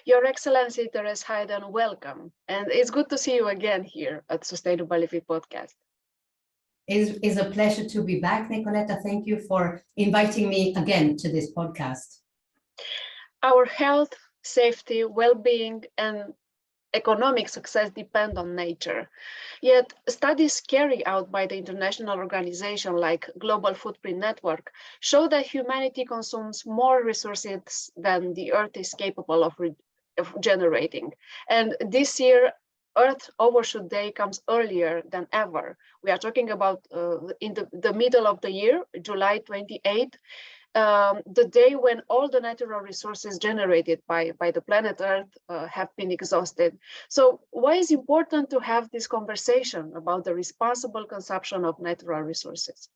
Your Excellency Therese Hydén, welcome. And it's good to see you again here at Sustainability Podcast. It's a pleasure to be back, Nicoletta. Thank you for inviting me again to this podcast. Our health, safety, well-being, and economic success depend on nature. Yet studies carried out by the international organization like Global Footprint Network show that humanity consumes more resources than the Earth is capable of generating. And this year, Earth Overshoot Day comes earlier than ever. We are talking about in the middle of the year, July 28th, the day when all the natural resources generated by the planet Earth have been exhausted. So why is it important to have this conversation about the responsible consumption of natural resources?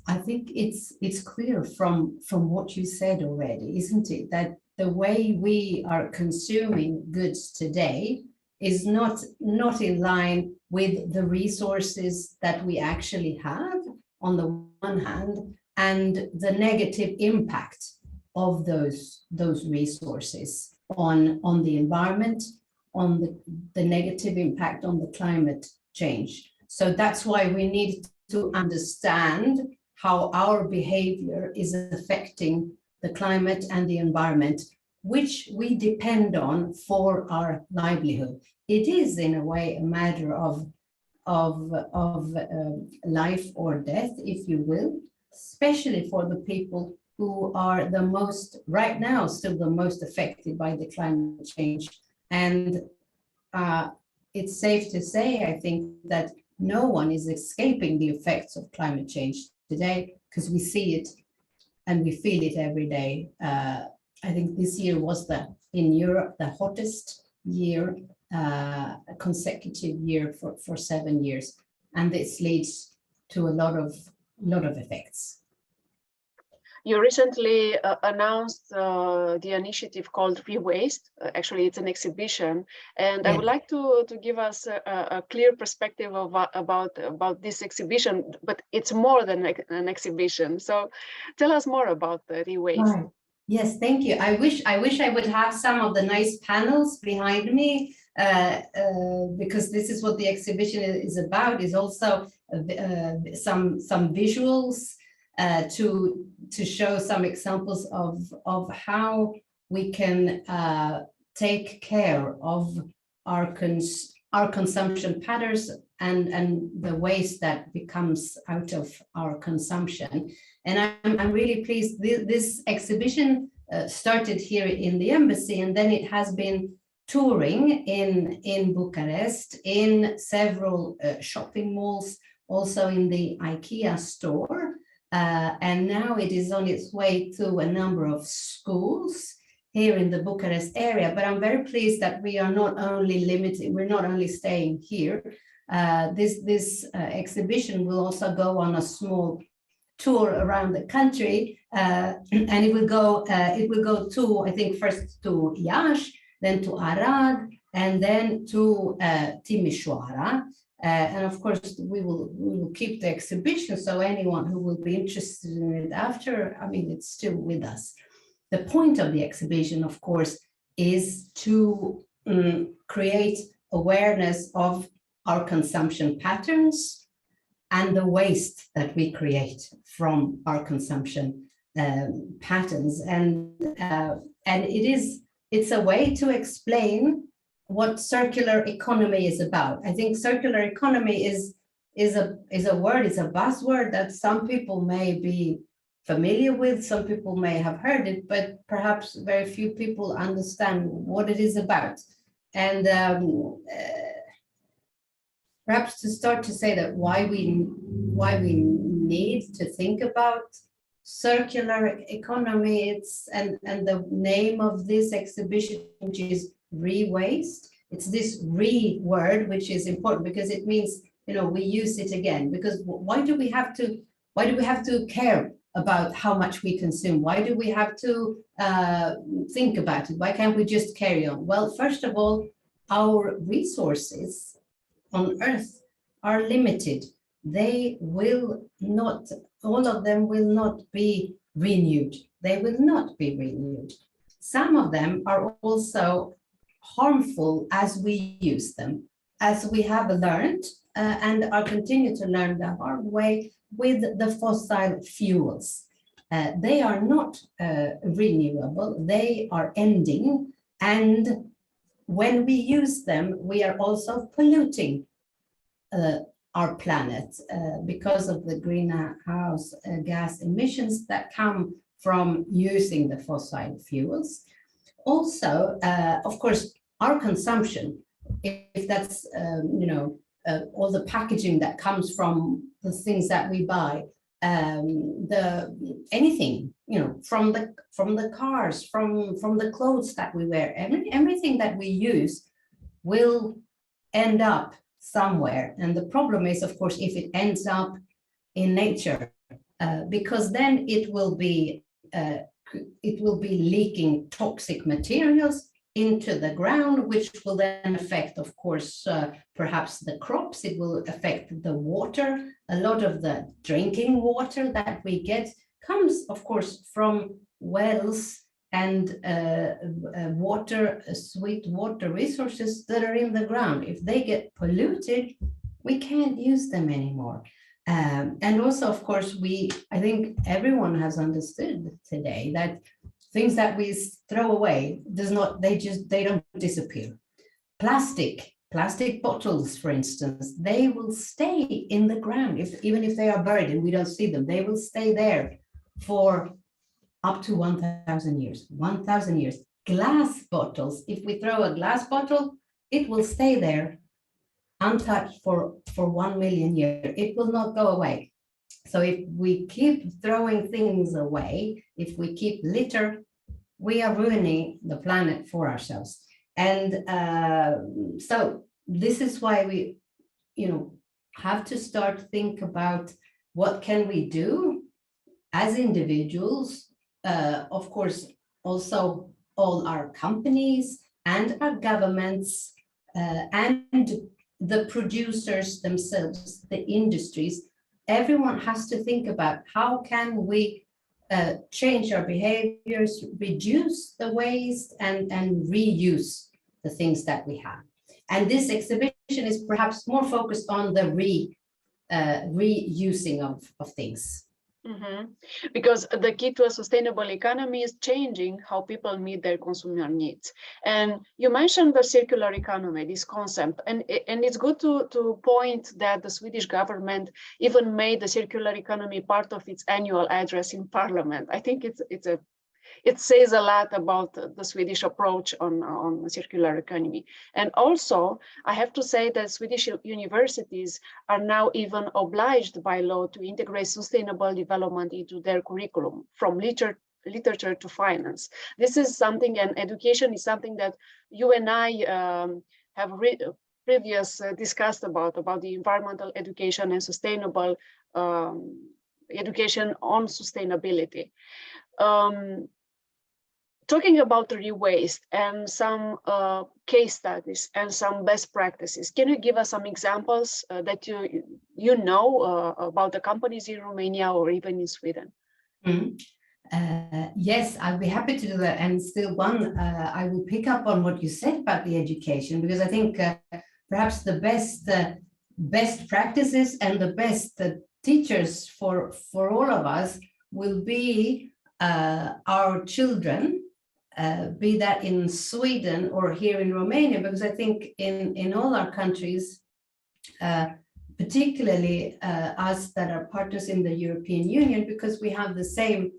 I think it's clear from what you said already, isn't it, that the way we are consuming goods today is not in line with the resources that we actually have on the one hand, and the negative impact of those resources on the environment, on the negative impact on the climate change. So that's why we need to understand how our behavior is affecting the climate and the environment, which we depend on for our livelihood. It is in a way a matter of life or death, if you will, especially for the people who are the most, right now, still the most affected by the climate change. And it's safe to say, I think, that no one is escaping the effects of climate change today, because we see it and we feel it every day. I think this year was in Europe, the hottest year, a consecutive year for 7 years. And this leads to a lot of effects. You recently announced the initiative called Rewaste. Actually, it's an exhibition, and yeah. I would like to give us a clear perspective about this exhibition. But it's more than an exhibition. So, tell us more about the Rewaste. Right. Yes, thank you. I wish I would have some of the nice panels behind me, because this is what the exhibition is about. Is also some visuals. To show some examples of how we can take care of our consumption patterns and the waste that becomes out of our consumption. And I'm really pleased. This exhibition started here in the embassy, and then it has been touring in Bucharest, in several shopping malls, also in the IKEA store. And now it is on its way to a number of schools here in the Bucharest area. But I'm very pleased that we are not only staying here. This exhibition will also go on a small tour around the country, and it will go to, I think, first to Iași, then to Arad, and then to Timișoara. And of course, we will keep the exhibition, so anyone who will be interested in it after, I mean, it's still with us. The point of the exhibition, of course, is to create awareness of our consumption patterns and the waste that we create from our consumption patterns. And it's a way to explain what circular economy is about. I think circular economy is a word, is a buzzword that some people may be familiar with, some people may have heard it, but perhaps very few people understand what it is about. And perhaps to start to say that why we need to think about circular economy, and the name of this exhibition, which is Rewaste. It's this re word which is important, because it means, we use it again. Because why do we have to care about how much we consume? Why do we have to think about it? Why can't we just carry on? Well, first of all, our resources on Earth are limited. They will not, all of them will not be renewed. They will not be renewed. some of them are also harmful as we use them, as we have learned and are continue to learn the hard way with the fossil fuels. They are not renewable, they are ending, and when we use them, we are also polluting our planet because of the greenhouse gas emissions that come from using the fossil fuels. Also, of course, our consumption, if that's, all the packaging that comes from the things that we buy, anything, from the cars, from the clothes that we wear, everything that we use will end up somewhere. And the problem is, of course, if it ends up in nature, because then it will be leaking toxic materials into the ground, which will then affect, of course, perhaps the crops. It will affect the water. A lot of the drinking water that we get comes, of course, from wells and sweet water resources that are in the ground. If they get polluted, we can't use them anymore. And also, of course, I think everyone has understood today that things that we throw away they don't disappear. Plastic bottles, for instance, they will stay in the ground even if they are buried and we don't see them. They will stay there for up to 1,000 years. 1,000 years. Glass bottles, if we throw a glass bottle, it will stay there untouched for 1 million years. It will not go away. So if we keep throwing things away, if we keep litter, we are ruining the planet for ourselves. And so this is why we, have to start think about what can we do as individuals, of course, also all our companies and our governments and the producers themselves, the industries. Everyone has to think about how can we change our behaviors, reduce the waste and reuse the things that we have. And this exhibition is perhaps more focused on the reusing of things. Mm-hmm. Because the key to a sustainable economy is changing how people meet their consumer needs. And you mentioned the circular economy, this concept, and it's good to point that the Swedish government even made the circular economy part of its annual address in Parliament. I think it says a lot about the Swedish approach on the circular economy. And also, I have to say that Swedish universities are now even obliged by law to integrate sustainable development into their curriculum, from literature to finance. This is something, and education is something that you and I have previously discussed about the environmental education and sustainable education on sustainability. Talking about the re-waste and some case studies and some best practices, can you give us some examples that you know about the companies in Romania or even in Sweden? Mm-hmm. Yes, I'll be happy to do that. And still I will pick up on what you said about the education, because I think perhaps the best practices and the best teachers for all of us will be our children, be that in Sweden or here in Romania, because I think in all our countries, particularly us that are partners in the European Union, because we have the same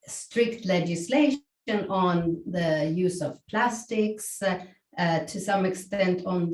strict legislation on the use of plastics, to some extent on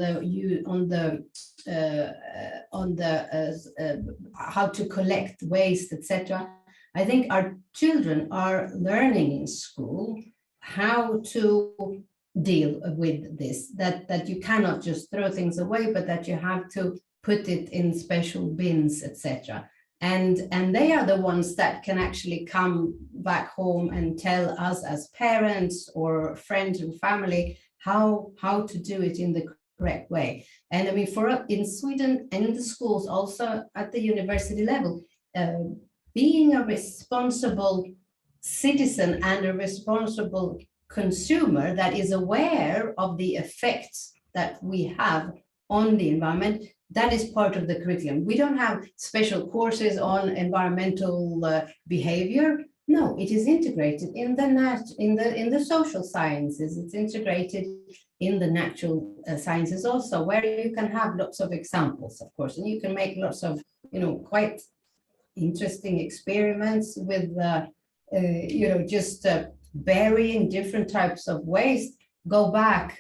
how to collect waste, etc. I think our children are learning in school how to deal with this, that you cannot just throw things away, but that you have to put it in special bins, etc. And they are the ones that can actually come back home and tell us as parents or friends and family how to do it in the correct way. And I mean, in Sweden and in the schools, also at the university level, being a responsible citizen and a responsible consumer that is aware of the effects that we have on the environment, that is part of the curriculum. We don't have special courses on environmental behavior. No, it is integrated in the social sciences. It's integrated in the natural sciences also, where you can have lots of examples, of course, and you can make lots of, quite interesting experiments with, just burying different types of waste. Go back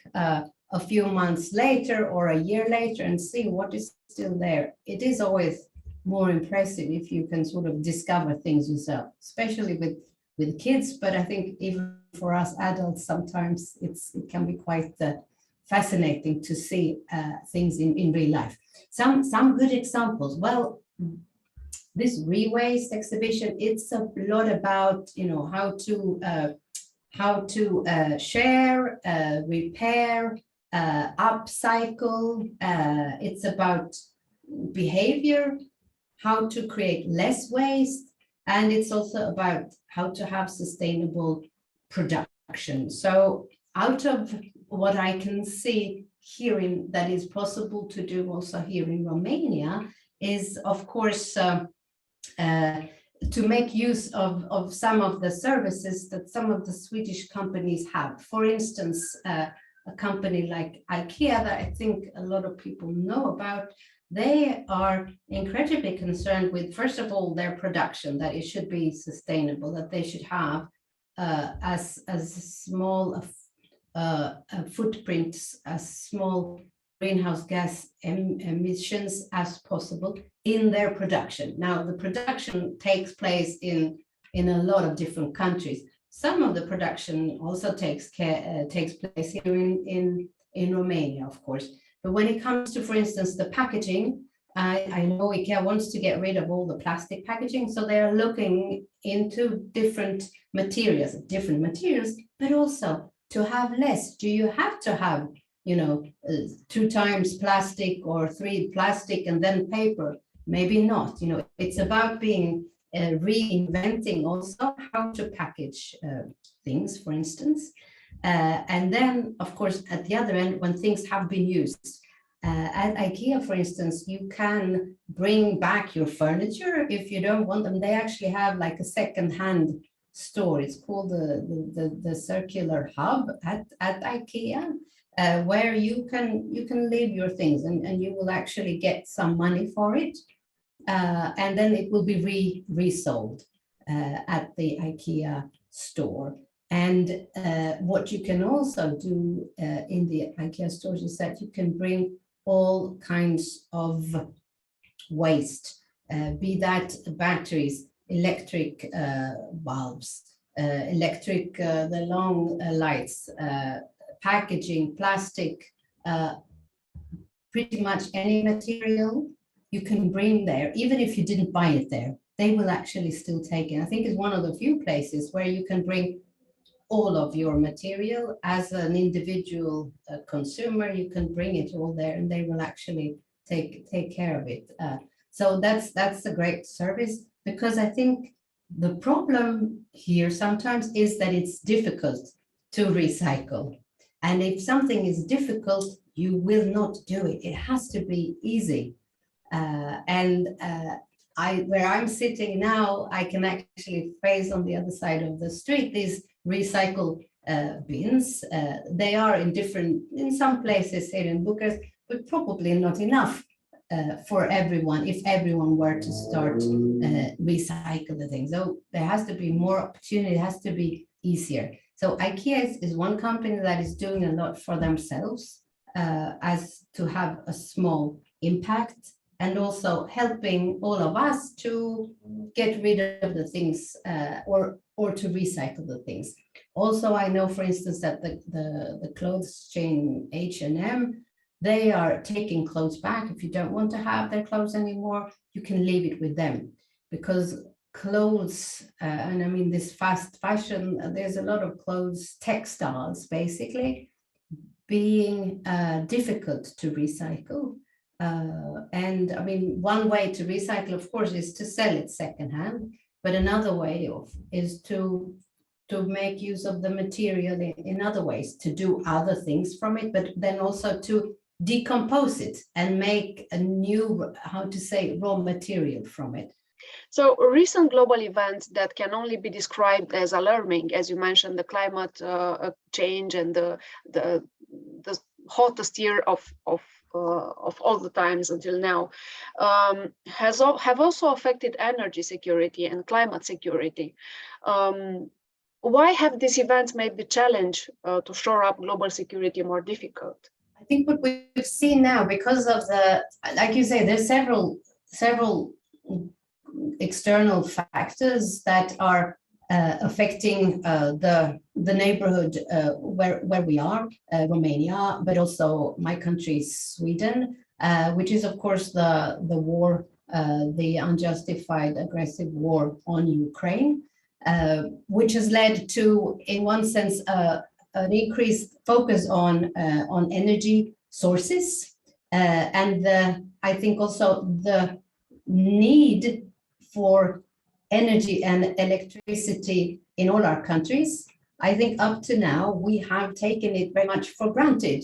a few months later or a year later and see what is still there. It is always more impressive if you can sort of discover things yourself, especially with kids. But I think even for us adults, sometimes it can be quite fascinating to see things in real life. Some good examples. Well, this Rewaste exhibition, it's a lot about how to share, repair, upcycle. It's about behavior, how to create less waste, and it's also about how to have sustainable production. So out of what I can see here that is possible to do also here in Romania is, of course, to make use of some of the services that some of the Swedish companies have. For instance, a company like IKEA that I think a lot of people know about, they are incredibly concerned with, first of all, their production, that it should be sustainable, that they should have as small a footprint, as small greenhouse gas emissions as possible in their production. Now, the production takes place in a lot of different countries. Some of the production also takes place here in Romania, of course. But when it comes to, for instance, the packaging, I know IKEA wants to get rid of all the plastic packaging, so they are looking into different materials, but also to have less. Do you have to have 2 times plastic or 3 plastic and then paper? Maybe not. It's about being reinventing also how to package things, for instance. And then, of course, at the other end, when things have been used, at IKEA, for instance, you can bring back your furniture if you don't want them. They actually have like a second-hand store. It's called the Circular Hub at IKEA. Where you can leave your things and you will actually get some money for it, and then it will be resold at the IKEA store. And what you can also do in the IKEA stores is that you can bring all kinds of waste, be that batteries, electric bulbs, the long lights, packaging, plastic, pretty much any material you can bring there, even if you didn't buy it there, they will actually still take it. I think it's one of the few places where you can bring all of your material as an individual consumer. You can bring it all there and they will actually take care of it. So that's a great service, because I think the problem here sometimes is that it's difficult to recycle. And if something is difficult, you will not do it. It has to be easy. Where I'm sitting now, I can actually face on the other side of the street these recycle bins. They are in some places here in Bucharest, but probably not enough for everyone if everyone were to start recycle the things. So there has to be more opportunity, it has to be easier. So IKEA is one company that is doing a lot for themselves as to have a small impact, and also helping all of us to get rid of the things or to recycle the things. Also, I know, for instance, that the clothes chain H&M, they are taking clothes back. If you don't want to have their clothes anymore, you can leave it with them, because clothes, and I mean this fast fashion, there's a lot of clothes, textiles basically, being difficult to recycle. And I mean, one way to recycle, of course, is to sell it secondhand. but another way of is to make use of the material in other ways, to do other things from it, but then also to decompose it and make a new, how to say, raw material from it. So recent global events that can only be described as alarming, as you mentioned, the climate change and the hottest year of all the times until now, have also affected energy security and climate security. Why have these events made the challenge to shore up global security more difficult? I think what we've seen now, because of the, like you say, there's several external factors that are affecting the neighborhood where we are, Romania, but also my country, Sweden, which is of course the war, the unjustified aggressive war on Ukraine, which has led to, in one sense, an increased focus on energy sources, and I think also the need for energy and electricity in all our countries. I think up to now, we have taken it very much for granted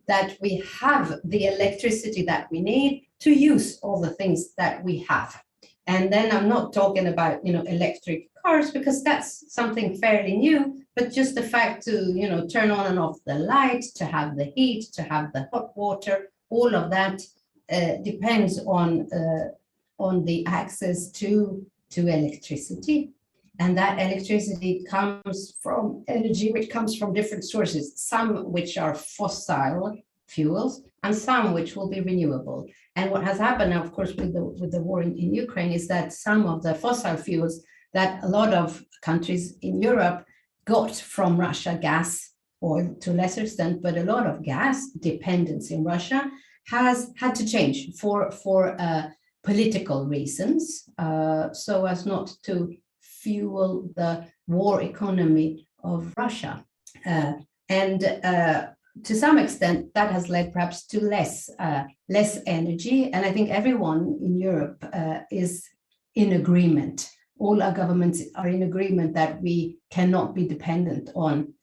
that we have the electricity that we need to use all the things that we have. And then I'm not talking about, electric cars, because that's something fairly new, but just the fact to, turn on and off the light, to have the heat, to have the hot water, all of that depends on the access to electricity. And that electricity comes from energy, which comes from different sources, some which are fossil fuels and some which will be renewable. And what has happened now, of course, with the war in Ukraine, is that some of the fossil fuels that a lot of countries in Europe got from Russia, gas, oil to a lesser extent, but a lot of gas dependence in Russia has had to change for political reasons, so as not to fuel the war economy of Russia. And to some extent, that has led perhaps to less energy. And I think everyone in Europe is in agreement. All our governments are in agreement that we cannot be dependent on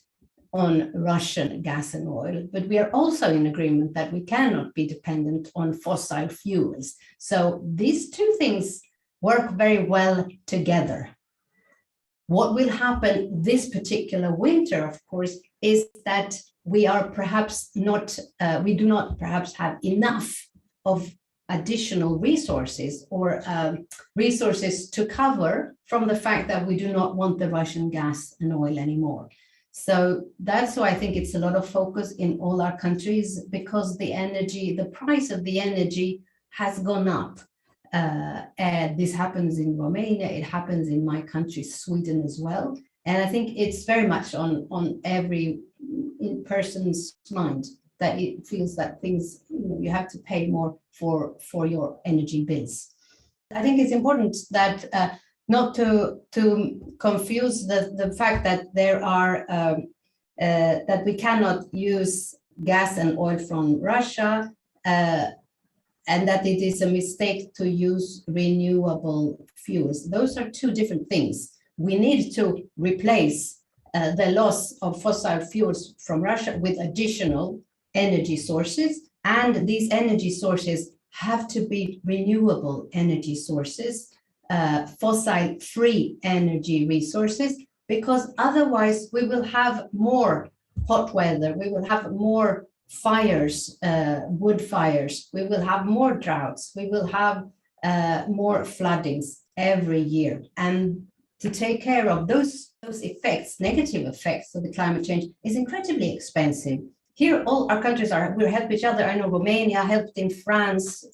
Russian gas and oil, but we are also in agreement that we cannot be dependent on fossil fuels. So these two things work very well together. What will happen this particular winter, of course, is that we are perhaps not, we do not perhaps have enough of additional resources or resources to cover from the fact that we do not want the Russian gas and oil anymore. So that's why I think it's a lot of focus in all our countries, because the price of the energy has gone up. And this happens in Romania, it happens in my country, Sweden, as well. And I think it's very much on every person's mind that it feels that things, you have to pay more for your energy bills. I think it's important that not to confuse the fact that there are that we cannot use gas and oil from Russia, and that it is a mistake to use renewable fuels. Those are two different things. We need to replace the loss of fossil fuels from Russia with additional energy sources, and these energy sources have to be renewable energy sources, fossil-free energy resources, because otherwise we will have more hot weather, we will have more fires, wood fires, we will have more droughts, we will have more floodings every year. And to take care of those effects, negative effects of the climate change, is incredibly expensive. Here, all our countries we help each other. I know Romania helped in France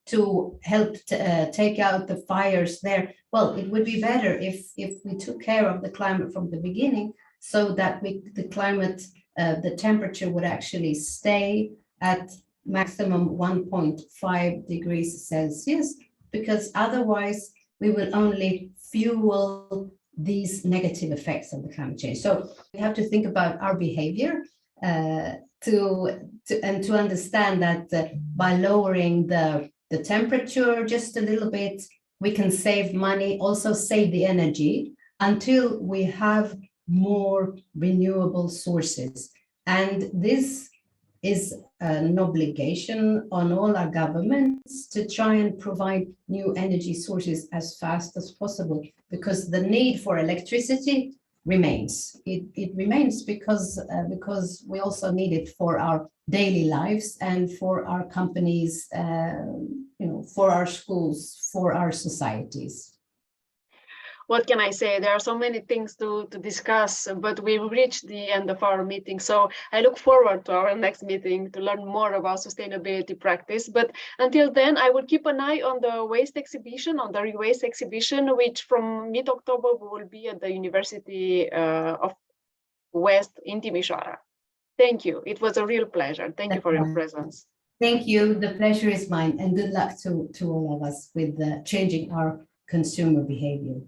to help take out the fires there. Well, it would be better if we took care of the climate from the beginning, so that the temperature would actually stay at maximum 1.5 degrees Celsius, because otherwise we will only fuel these negative effects of the climate change. So we have to think about our behavior to understand that by lowering the temperature just a little bit, we can save money, also save the energy until we have more renewable sources. And this is an obligation on all our governments to try and provide new energy sources as fast as possible, because the need for electricity remains. It remains because we also need it for our daily lives and for our companies, for our schools, for our societies. What can I say? There are so many things to discuss, but we've reached the end of our meeting. So I look forward to our next meeting to learn more about sustainability practice. But until then, I will keep an eye on the waste exhibition, on the Rewaste exhibition, which from mid-October will be at the University of West in Timișoara. Thank you. It was a real pleasure. Thank you for your presence. Thank you. The pleasure is mine, and good luck to all of us with changing our consumer behavior.